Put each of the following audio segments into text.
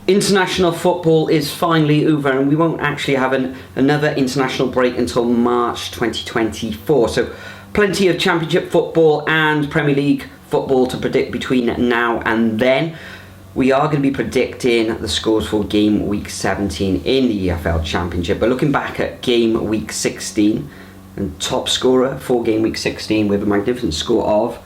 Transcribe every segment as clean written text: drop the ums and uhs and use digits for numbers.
International football is finally over, and we won't actually have another international break until March 2024. So plenty of Championship football and Premier League football to predict between now and then. We are going to be predicting the scores for game week 17 in the EFL Championship. But looking back at game week 16, and top scorer for game week 16 with a magnificent score of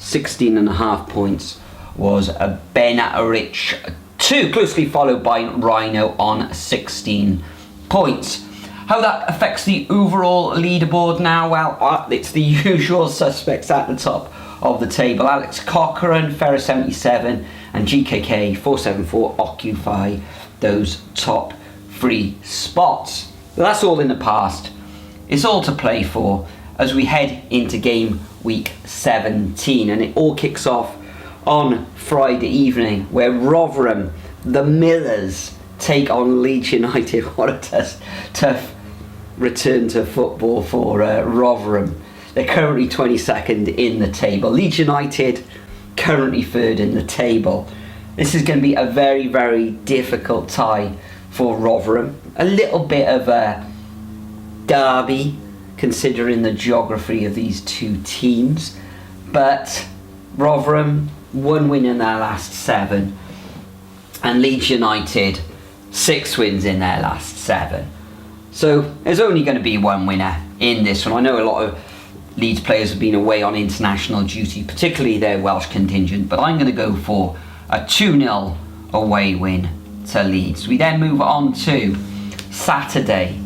16.5 points was Ben Rich 2, closely followed by Rhino on 16 points. How that affects the overall leaderboard now? Well, it's the usual suspects at the top of the table. Alex Cochrane, Ferris 77 and GKK 474 occupy those top 3 spots. But that's all in the past. It's all to play for as we head into game week 17, and it all kicks off on Friday evening, where Rotherham, the Millers, take on Leeds United. What a tough return to football for Rotherham. They're currently 22nd in the table. Leeds United currently 3rd in the table. This is going to be a very, very difficult tie for Rotherham. A little bit of a derby considering the geography of these two teams, but Rotherham 1 win in their last 7, and Leeds United 6 wins in their last 7. So there's only going to be one winner in this one. I know a lot of Leeds players have been away on international duty, particularly their Welsh contingent, but I'm going to go for a 2-0 away win to Leeds. We then move on to Saturday.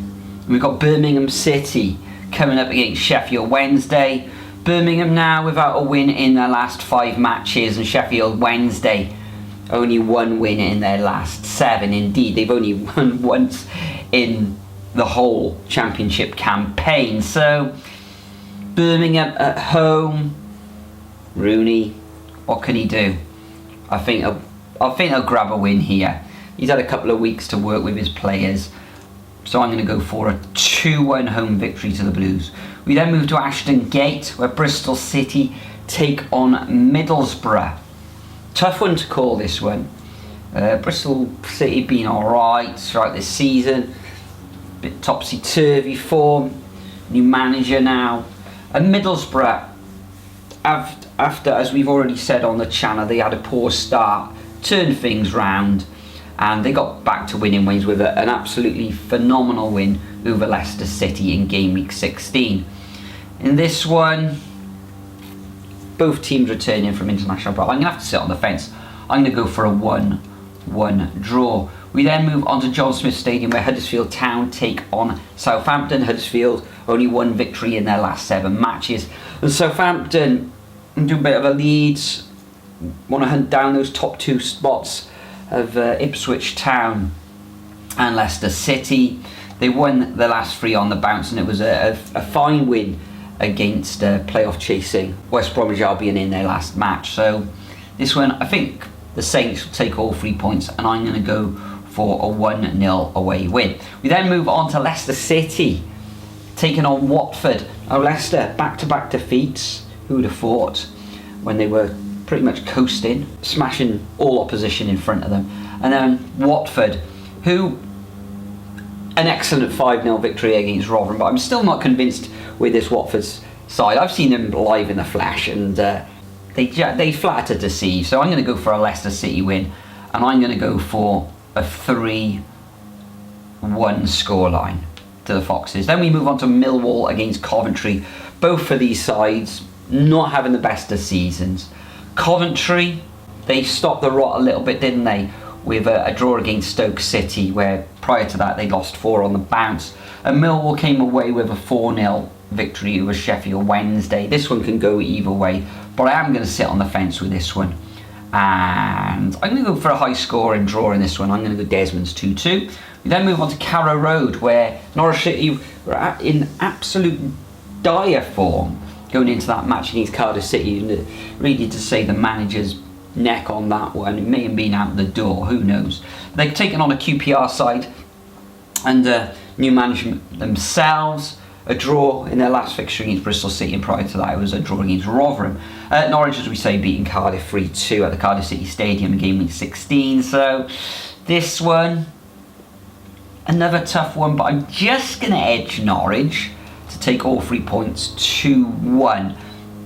We've got Birmingham City coming up against Sheffield Wednesday. Birmingham now without a win in their last 5 matches, and Sheffield Wednesday only 1 win in their last 7. Indeed, they've only won once in the whole championship campaign. So Birmingham at home, Rooney, what can he do? I think he'll grab a win here. He's had a couple of weeks to work with his players, so I'm going to go for a 2-1 home victory to the Blues. We then move to Ashton Gate, where Bristol City take on Middlesbrough. Tough one to call, this one. Bristol City been alright throughout this season. Bit topsy-turvy form. New manager now. And Middlesbrough, after, as we've already said on the channel, they had a poor start, turned things round, and they got back to winning ways with an absolutely phenomenal win over Leicester City in game week 16. In this one, both teams returning from international break. I'm going to have to sit on the fence. I'm going to go for a 1-1 draw. We then move on to John Smith Stadium, where Huddersfield Town take on Southampton. Huddersfield only 1 victory in their last 7 matches. And Southampton do a bit of a Leeds, want to hunt down those top 2 spots of Ipswich Town and Leicester City. They won the last 3 on the bounce, and it was a fine win against playoff chasing West Bromwich Albion in their last match. So this one, I think the Saints will take all 3 points, and I'm going to go for a 1-0 away win. We then move on to Leicester City taking on Watford. Now Leicester, back-to-back defeats. Who would have thought, when they were pretty much coasting, smashing all opposition in front of them. And then Watford, who an excellent 5-0 victory against Rotherham, but I'm still not convinced with this Watford's side. I've seen them live in the flesh, and they flatter to deceive. So I'm going to go for a Leicester City win, and I'm going to go for a 3-1 scoreline to the Foxes. Then we move on to Millwall against Coventry. Both of these sides not having the best of seasons. Coventry, they stopped the rot a little bit, didn't they, with a draw against Stoke City, where prior to that they lost 4 on the bounce. And Millwall came away with a 4-0 victory over Sheffield Wednesday. This one can go either way, but I am going to sit on the fence with this one. And I'm going to go for a high scoring draw in this one. I'm going to go Desmond's 2-2. We then move on to Carrow Road, where Norwich City were in absolute dire form going into that match against Cardiff City. And really to say the manager's neck on that one, it may have been out the door, who knows. They've taken on a QPR side and new management themselves. a draw in their last fixture against Bristol City, and prior to that it was a draw against Rotherham. Norwich, as we say, beating Cardiff 3-2 at the Cardiff City Stadium in game week 16. So this one, another tough one, but I'm just going to edge Norwich to take all 3 points 2-1.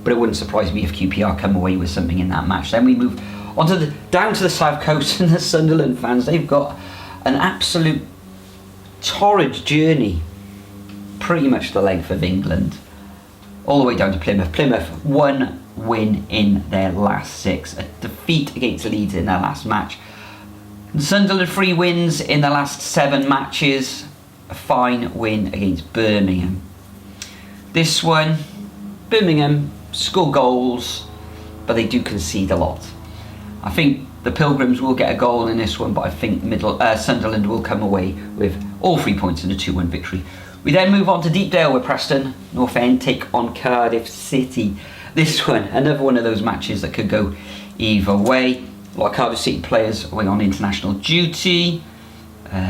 But it wouldn't surprise me if QPR come away with something in that match. Then we move on to down to the South Coast, and the Sunderland fans, they've got an absolute torrid journey, pretty much the length of England, all the way down to Plymouth. Plymouth, 1 win in their last 6, a defeat against Leeds in their last match. Sunderland, 3 wins in the last 7 matches, a fine win against Birmingham. This one, Birmingham score goals, but they do concede a lot. I think the Pilgrims will get a goal in this one, but I think Sunderland will come away with all 3 points in a 2-1 victory. We then move on to Deepdale, where Preston North End take on Cardiff City. This one, another one of those matches that could go either way. A lot of Cardiff City players away on international duty.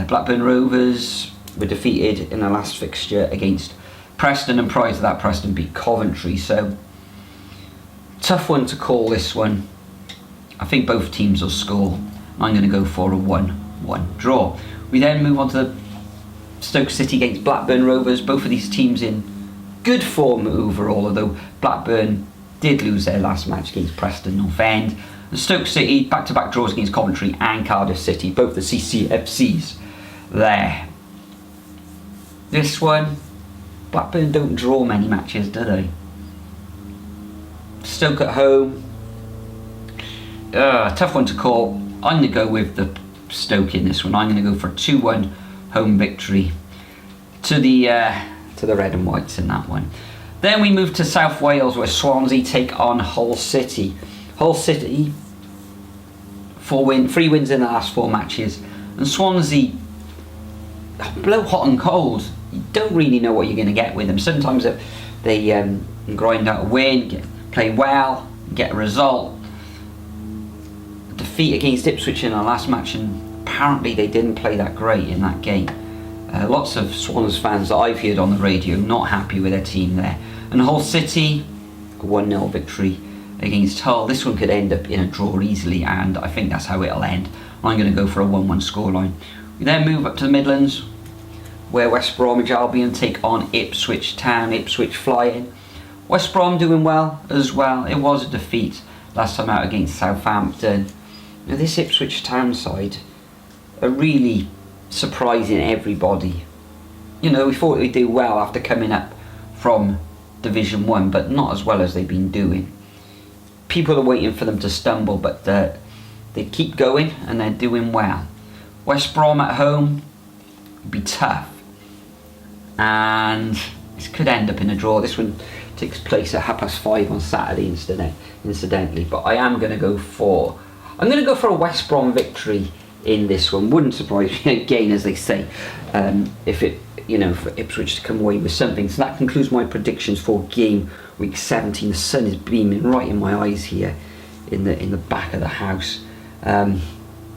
Blackburn Rovers were defeated in the last fixture against Preston, and prior to that Preston beat Coventry. So tough one to call, this one. I think both teams will score. I'm going to go for a 1-1 draw. We then move on to the Stoke City against Blackburn Rovers. Both of these teams in good form overall, although Blackburn did lose their last match against Preston North End. And Stoke City, back-to-back draws against Coventry and Cardiff City, both the CCFCs there. This one, Blackburn don't draw many matches, do they? Stoke at home, tough one to call. I'm going to go with the Stoke in this one. I'm going to go for a 2-1 home victory to the Red and Whites in that one. Then we move to South Wales, where Swansea take on Hull City. Hull City, 3 wins in the last 4 matches, and Swansea, blow hot and cold. You don't really know what you're going to get with them. Sometimes they grind out a win, play well, get a result. Defeat against Ipswich in our last match, and apparently they didn't play that great in that game. Lots of Swans fans that I've heard on the radio not happy with their team there. And Hull City, a 1-0 victory against Hull. This one could end up in a draw easily, and I think that's how it'll end. I'm going to go for a 1-1 scoreline. We then move up to the Midlands, where West Bromwich Albion take on Ipswich Town. Ipswich flying. West Brom doing well as well. It was a defeat last time out against Southampton. Now this Ipswich Town side are really surprising everybody. You know, we thought they'd do well after coming up from Division 1, but not as well as they've been doing. People are waiting for them to stumble, but they keep going and they're doing well. West Brom at home will be tough, and this could end up in a draw. This one takes place at 5:30 on Saturday incidentally, but I'm going to go for a West Brom victory in this one. Wouldn't surprise me again, as they say, if for Ipswich to come away with something. So that concludes my predictions for game week 17. The sun is beaming right in my eyes here in the back of the house.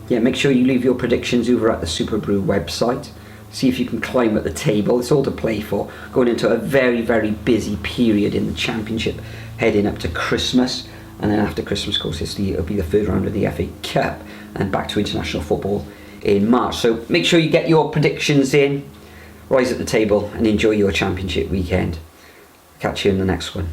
Make sure you leave your predictions over at the Superbru website. See if you can climb at the table. It's all to play for, going into a very, very busy period in the Championship, heading up to Christmas. And then after Christmas, of course, it'll be the 3rd round of the FA Cup, and back to international football in March. So make sure you get your predictions in, rise at the table, and enjoy your Championship weekend. Catch you in the next one.